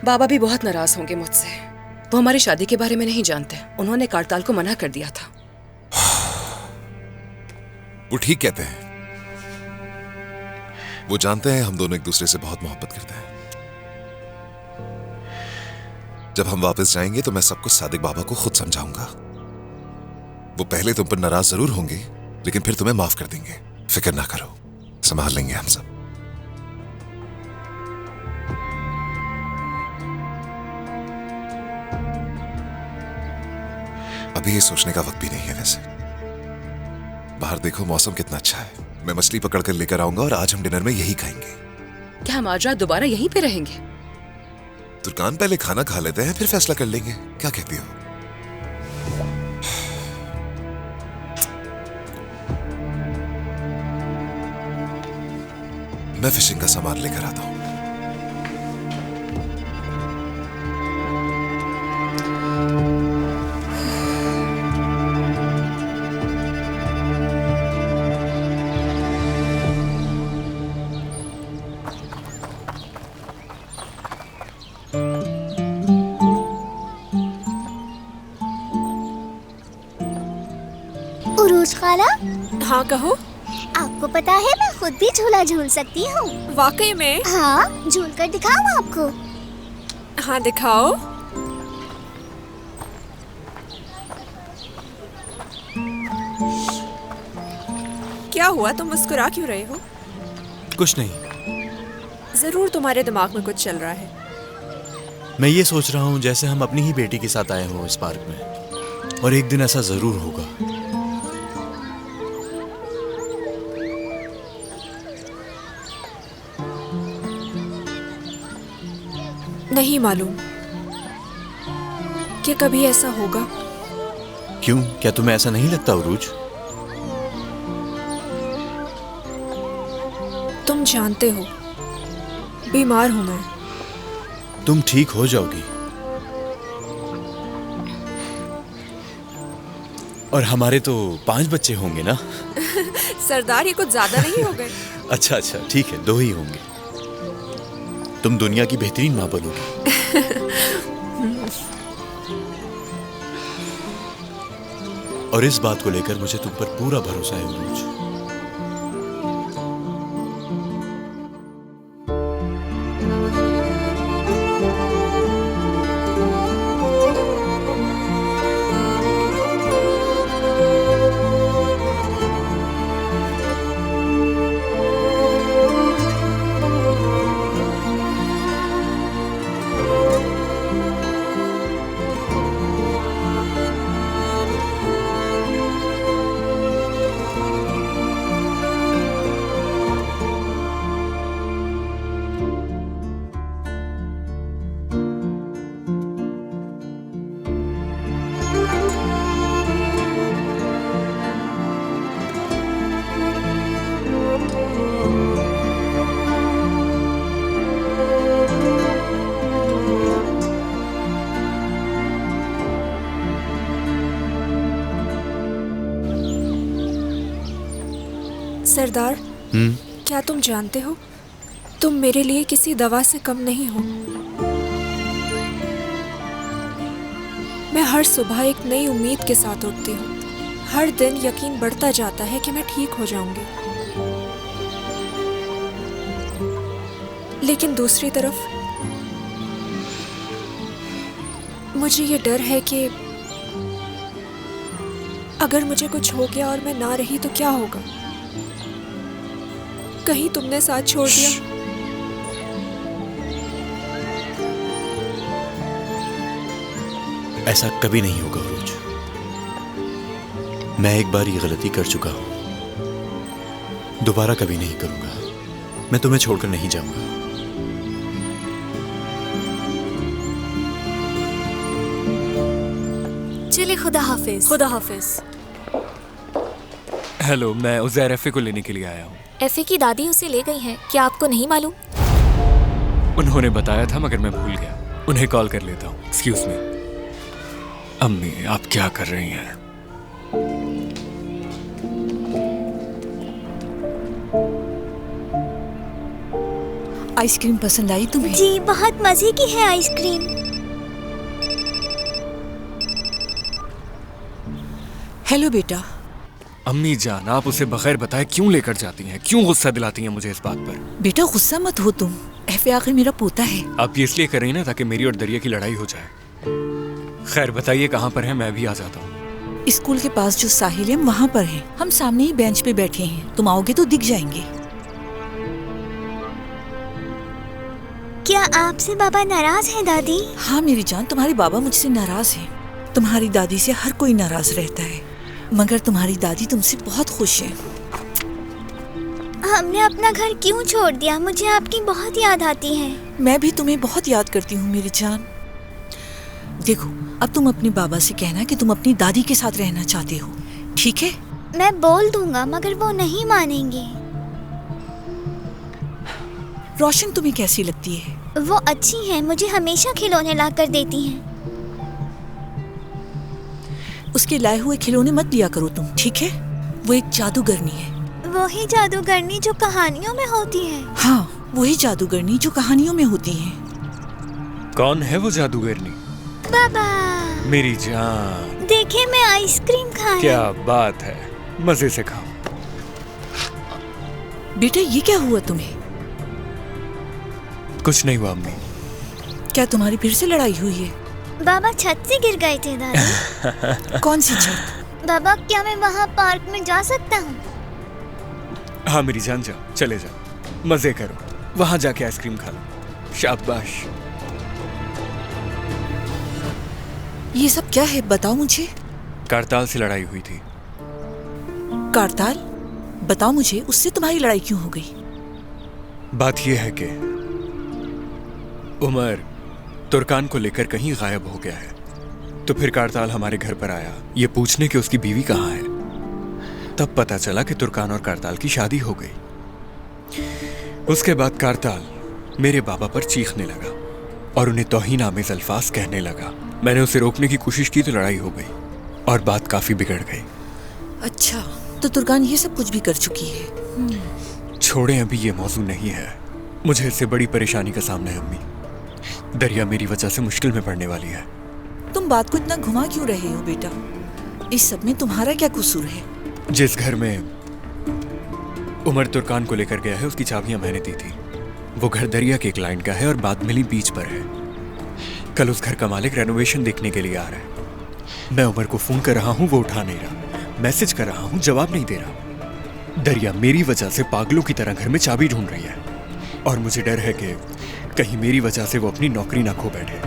बाबा भी बहुत नाराज होंगे मुझसे। वो हमारी शादी के बारे में नहीं जानते। उन्होंने कारताल को मना कर दिया था। वो ठीक कहते हैं। वो जानते हैं हम दोनों एक दूसरे से बहुत मोहब्बत करते हैं। जब हम वापस जाएंगे तो मैं सब कुछ सादिक बाबा को खुद समझाऊंगा। वो पहले तुम पर नाराज जरूर होंगे, लेकिन फिर तुम्हें माफ कर देंगे। फिक्र ना करो, संभाल लेंगे हम सब। अभी ये सोचने का वक्त भी नहीं है। वैसे बाहर देखो, मौसम कितना अच्छा है। मैं मछली पकड़ कर लेकर आऊंगा और आज हम डिनर में यही खाएंगे। क्या हम आज रात दोबारा यहीं पे रहेंगे? तुर्कान पहले खाना खा लेते हैं, फिर फैसला कर लेंगे। क्या कहती हो? मैं फिशिंग का सामान लेकर आता हूं। उरूज खाला। हाँ कहो। आपको पता है मैं खुद भी झूला झूल सकती हूँ। वाकई में? हाँ, झूल कर दिखाऊं आपको? हाँ दिखाओ। क्या हुआ, तुम मुस्कुरा क्यों रहे हो? कुछ नहीं। जरूर तुम्हारे दिमाग में कुछ चल रहा है। मैं ये सोच रहा हूँ जैसे हम अपनी ही बेटी के साथ आए हों इस पार्क में, और एक दिन ऐसा जरूर होगा। नहीं मालूम कि कभी ऐसा होगा। क्यों, क्या तुम्हें ऐसा नहीं लगता उरूज? तुम जानते हो बीमार हूं मैं। तुम ठीक हो जाओगी, और हमारे तो 5 बच्चे होंगे ना? सरदार, ये कुछ ज्यादा नहीं हो गए? अच्छा अच्छा ठीक है, 2 ही होंगे। तुम दुनिया की बेहतरीन माँ बनोगी। और इस बात को लेकर मुझे तुम पर पूरा भरोसा है उरूज। सरदार, क्या तुम जानते हो तुम मेरे लिए किसी दवा से कम नहीं हो। मैं हर सुबह एक नई उम्मीद के साथ उठती हूँ। हर दिन यकीन बढ़ता जाता है कि मैं ठीक हो जाऊंगी, लेकिन दूसरी तरफ मुझे ये डर है कि अगर मुझे कुछ हो गया और मैं ना रही तो क्या होगा। कहीं तुमने साथ छोड़ दिया। ऐसा कभी नहीं होगा उरूज। मैं एक बार ये गलती कर चुका हूं, दोबारा कभी नहीं करूंगा। मैं तुम्हें छोड़कर नहीं जाऊंगा। चलिए, खुदा हाफिज। खुदा हाफिज। हेलो, मैं उज़ैर एफे को लेने के लिए आया हूँ। एफे की दादी उसे ले गई हैं, क्या आपको नहीं मालूम? उन्होंने बताया था मगर मैं भूल गया। उन्हें कॉल कर लेता हूँ। Excuse me. अम्मी, आप क्या कर रही हैं? आइसक्रीम पसंद आई तुम्हें? जी बहुत मजे की है आइसक्रीम। हेलो बेटा। अम्मी जान, आप उसे बगैर बताए क्यों लेकर जाती हैं? क्यों गुस्सा दिलाती हैं मुझे इस बात पर? बेटा गुस्सा मत हो तुम, एफे आखिर मेरा पोता है। आप ये इसलिए कर रही हैं ना ताकि मेरी और दरिया की लड़ाई हो जाए। खैर बताइए कहाँ पर है, मैं भी आ जाता हूँ। स्कूल के पास जो साहिल है वहाँ पर है, हम सामने ही बेंच पे बैठे हैं, तुम आओगे तो दिख जाएंगे। क्या आपसे बाबा नाराज हैं दादी? हाँ मेरी जान, तुम्हारे बाबा मुझसे नाराज हैं। तुम्हारी दादी से हर कोई नाराज रहता है, मगर तुम्हारी दादी तुमसे बहुत खुश है। हमने अपना घर क्यों छोड़ दिया? मुझे आपकी बहुत याद आती है। मैं भी तुम्हें बहुत याद करती हूँ मेरी जान। देखो अब तुम अपने बाबा से कहना कि तुम अपनी दादी के साथ रहना चाहते हो, ठीक है? मैं बोल दूंगा मगर वो नहीं मानेंगे। रोशन तुम्हें कैसी लगती है? वो अच्छी है, मुझे हमेशा खिलौने ला कर देती हैं। उसके लाए हुए खिलौने मत लिया करो तुम, ठीक है? वो एक जादूगरनी है। वही जादूगरनी जो कहानियों में होती है। हाँ वही जादूगरनी जो कहानियों में होती है। कौन है वो जादूगरनी? बाबा मेरी जान, देखिए मैं आइसक्रीम खा रही। क्या बात है, मजे से खाओ। बेटा ये क्या हुआ तुम्हें? कुछ नहीं हुआ अम्मी। क्या तुम्हारी फिर से लड़ाई हुई है? बाबा छत से गिर गए थे दादी। कौन सी छत? बाबा क्या मैं वहाँ पार्क में जा सकता हूँ? हाँ मेरी जान, जाओ, चले जाओ, मजे करो, वहां जाके आइसक्रीम खा लो। शाबाश। ये सब क्या है बताओ मुझे। कारताल से लड़ाई हुई थी। कारताल? बताओ मुझे, उससे तुम्हारी लड़ाई क्यों हो गई? बात यह है कि उमर तुर्कान को लेकर कहीं गायब हो गया है। तो फिर कारताल हमारे घर पर आया ये पूछने कि उसकी बीवी कहाँ है। तब पता चला कि तुर्कान और कारताल की शादी हो गई। उसके बाद कारताल मेरे बाबा पर चीखने लगा और उन्हें तौहीन-आमेज़ अल्फाज कहने लगा। मैंने उसे रोकने की कोशिश की तो लड़ाई हो गई और बात काफी बिगड़ गई। अच्छा, तो तुर्कान ये सब कुछ भी कर चुकी है। छोड़ें, अभी ये मौजू नहीं है। मुझे इससे बड़ी परेशानी का सामना है अम्मी। दरिया मेरी वजह से मुश्किल में पड़ने वाली है। तुम बात को इतना घुमा क्यों रहे हो बेटा? इस सब में तुम्हारा क्या कसूर है? जिस घर में उमर तुर्कान को लेकर गया है उसकी चाबियां मैंने दी थी। वो घर दरिया के क्लाइंट का है और बाद मिली बीच पर है। कल उस घर का मालिक रेनोवेशन देखने के लिए आ रहा है। मैं उमर को फोन कर रहा हूँ, वो उठा नहीं रहा। मैसेज कर रहा हूँ, जवाब नहीं दे रहा। दरिया मेरी वजह से पागलों की तरह घर में चाबी ढूंढ रही है और मुझे डर है कि कहीं मेरी वजह से वो अपनी नौकरी ना खो बैठे।